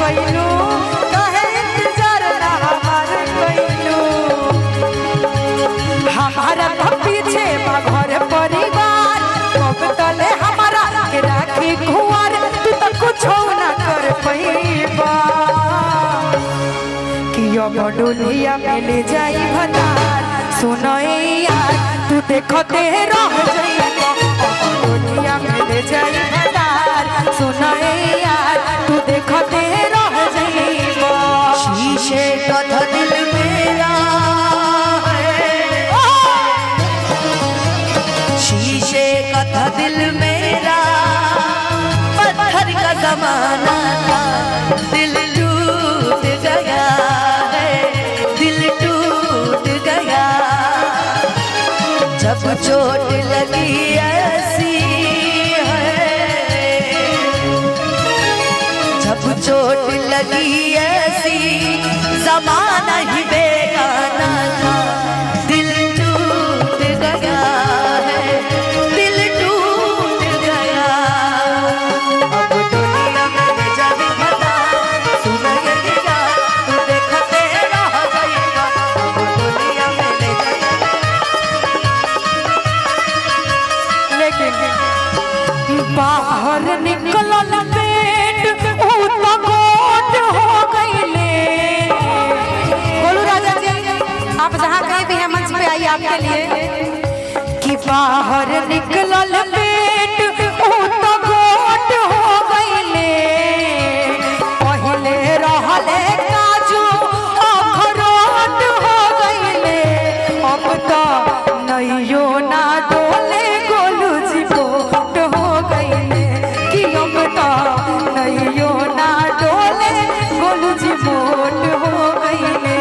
कैलू कहे इंतजार ना हमार कैलू हमारा पीछे घर परिवार कब तले हमारा के राखी कुंवर तू तो कुछ ना कर पैबा कि अब डोलिया में ले जाई भतार सुनई यार तू देखते रह जाइबा डोलिया में ले जाई भतार सुनई यार तू देखते रह जाइबा शीशे का था दिल मेरा शीशे का था दिल मेरा पत्थर का जमाना था दिल टूट गया है दिल टूट गया जब चोट लगी ऐसी है जब चोट लगी ऐसी जमाना ही बेगाना था दिल टूट गया है दिल टूट गया अब दुनिया में जब बता सुनेगा तू देखते रह जाएगा अब दुनिया में ले जाएगा लेकिन बाहर निकलल पेट ऊ तो गोट हो गईले बोलू राजा जी आप जहाँ कहीं भी हैं मंच पे आइए आपके लिए कि बाहर निकलल पेट ऊ तो गोट हो गईले पहले रहले काजू अखरोट हो गईले अब तो नैयो ना डोले गोलू जी बोट हो गईले कि अब तो नैयो ना डोले गोलू जी बोट हो गईले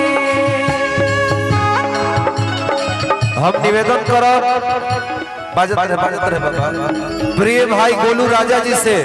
हम निवेदन करब बाजत रहे प्रिय भाई गोलू राजा जी से